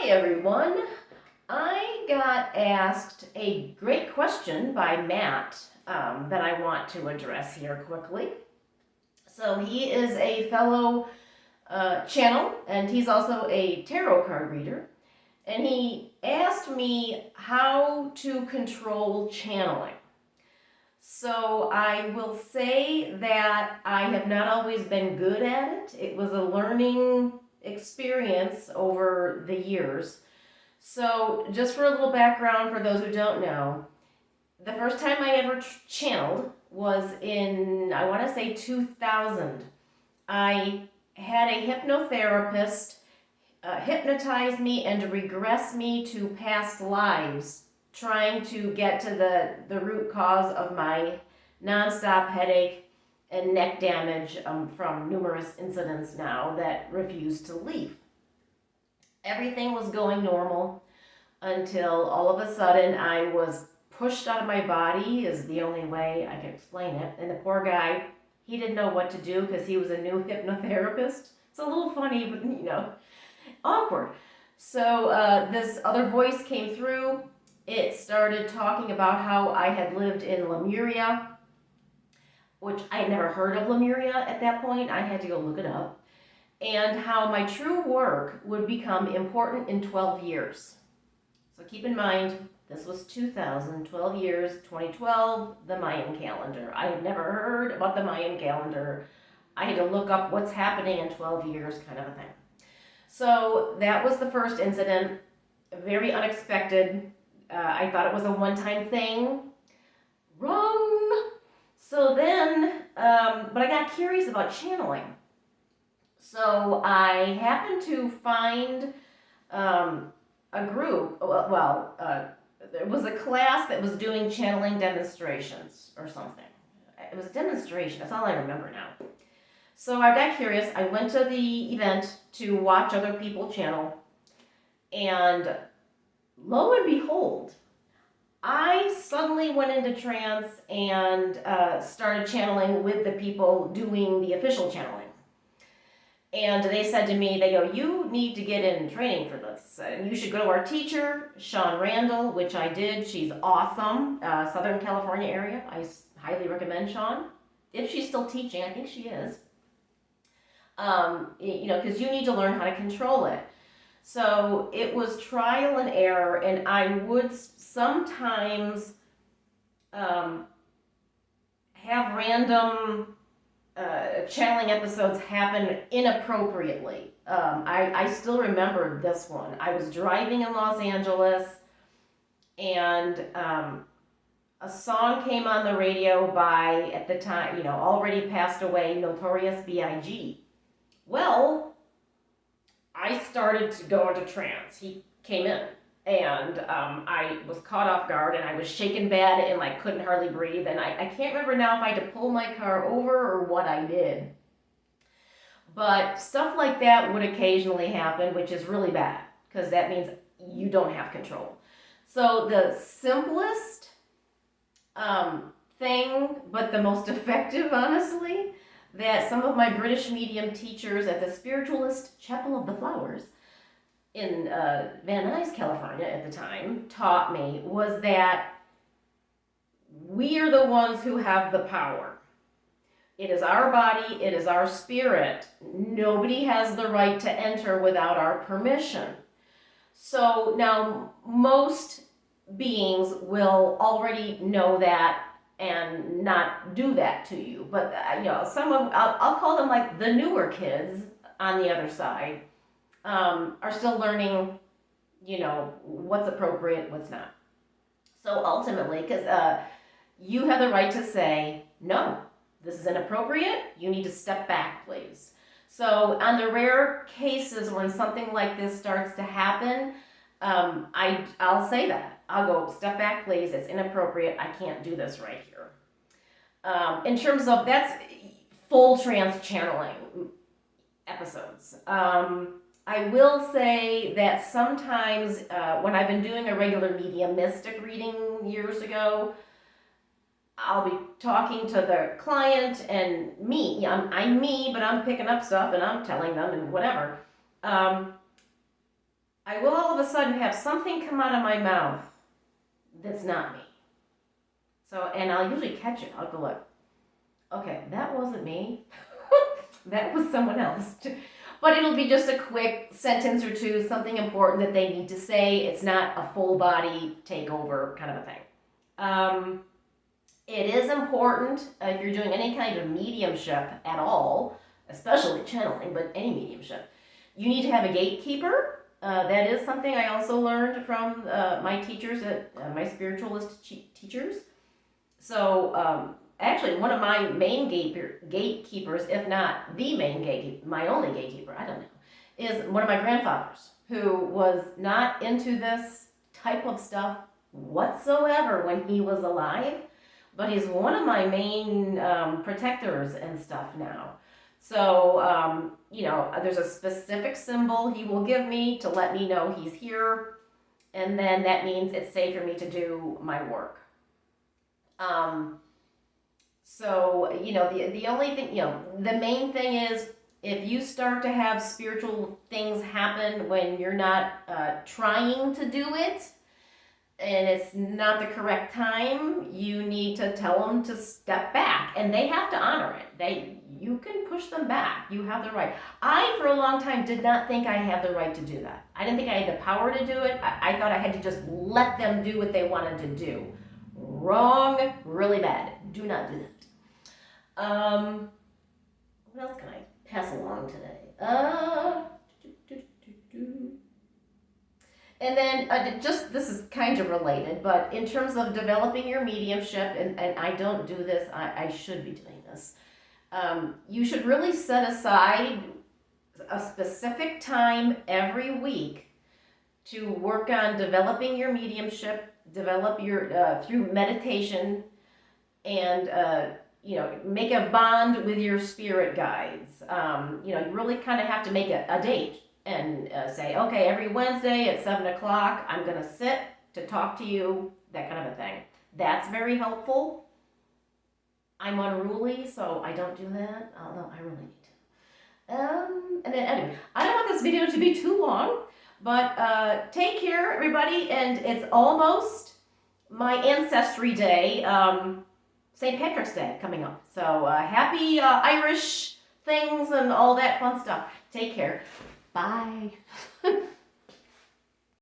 Hi everyone. I got asked a great question by Matt that I want to address here quickly. So he is a fellow channel and he's also a tarot card reader. And he asked me how to control channeling. So I will say that I have not always been good at it. It was a learning experience over the years. So, just for a little background for those who don't know, the first time I ever channeled was in, I want to say 2000. I had a hypnotherapist hypnotize me and regress me to past lives, trying to get to the root cause of my nonstop headache and neck damage from numerous incidents now that refused to leave. Everything was going normal until all of a sudden I was pushed out of my body, is the only way I can explain it. And the poor guy, he didn't know what to do because he was a new hypnotherapist. It's a little funny, but awkward. So this other voice came through. It started talking about how I had lived in Lemuria, which I had never heard of Lemuria at that point. I had to go look it up. And how my true work would become important in 12 years. So keep in mind, this was 2000, 12 years, 2012, the Mayan calendar. I had never heard about the Mayan calendar. I had to look up what's happening in 12 years, kind of a thing. So that was the first incident, very unexpected. I thought it was a one-time thing. Wrong! So then, but I got curious about channeling. So I happened to find a group, there was a class that was doing channeling demonstrations or something. It was a demonstration, that's all I remember now. So I got curious, I went to the event to watch other people channel, and lo and behold, I suddenly went into trance and started channeling with the people doing the official channeling. And they said to me, they go, you need to get in training for this. And you should go to our teacher, Sean Randall, which I did. She's awesome. Southern California area. I highly recommend Sean. If she's still teaching, I think she is. Because you need to learn how to control it. So it was trial and error, and I would sometimes have random channeling episodes happen inappropriately. I still remember this one. I was driving in Los Angeles, and a song came on the radio by, at the time, already passed away, Notorious B.I.G. Well, I started to go into trance. He came in, and I was caught off guard, and I was shaken bad and couldn't hardly breathe, and I can't remember now if I had to pull my car over or what I did. But stuff like that would occasionally happen, which is really bad, because that means you don't have control. So the simplest thing, but the most effective, honestly, that some of my British medium teachers at the Spiritualist Chapel of the Flowers in Van Nuys, California at the time, taught me was that we are the ones who have the power. It is our body, it is our spirit. Nobody has the right to enter without our permission. So now most beings will already know that and not do that to you. But some of, I'll call them like the newer kids on the other side, are still learning, what's appropriate, what's not. So ultimately, because you have the right to say, no, this is inappropriate, you need to step back, please. So on the rare cases when something like this starts to happen, I'll say that. I'll go, step back, please, it's inappropriate, I can't do this right here. In terms of, that's full trance channeling episodes. I will say that sometimes when I've been doing a regular mediumistic reading years ago, I'll be talking to the client and me. I'm me, but I'm picking up stuff and I'm telling them and whatever. I I will all of a sudden have something come out of my mouth that's not me. So, and I'll usually catch it. I'll go like, okay, that wasn't me. That was someone else. But it'll be just a quick sentence or two, something important that they need to say. It's not a full body takeover kind of a thing. It is important if you're doing any kind of mediumship at all, especially channeling, but any mediumship, you need to have a gatekeeper. That is something I also learned from my teachers, my spiritualist teachers. So actually, one of my main gatekeepers, if not the main gatekeeper, my only gatekeeper, I don't know, is one of my grandfathers who was not into this type of stuff whatsoever when he was alive, but he's one of my main protectors and stuff now. So, there's a specific symbol he will give me to let me know he's here, and then that means it's safe for me to do my work. So, the only thing, the main thing is if you start to have spiritual things happen when you're not trying to do it and it's not the correct time, you need to tell them to step back, and they have to honor it. You can push them back. You have the right. I, for a long time, did not think I had the right to do that. I didn't think I had the power to do it. I thought I had to just let them do what they wanted to do. Wrong, really bad. Do not do that. What else can I pass along today? And then this is kind of related, but in terms of developing your mediumship, and I don't do this, I should be doing this. You should really set aside a specific time every week to work on developing your mediumship, develop your through meditation, and make a bond with your spirit guides. You really kind of have to make a date and say, okay, every Wednesday at 7 o'clock, I'm going to sit to talk to you, that kind of a thing. That's very helpful. I'm unruly, so I don't do that, although I really need to. And then anyway, I don't want this video to be too long, but take care, everybody, and it's almost my Ancestry Day, St. Patrick's Day coming up. So happy Irish things and all that fun stuff. Take care. Bye.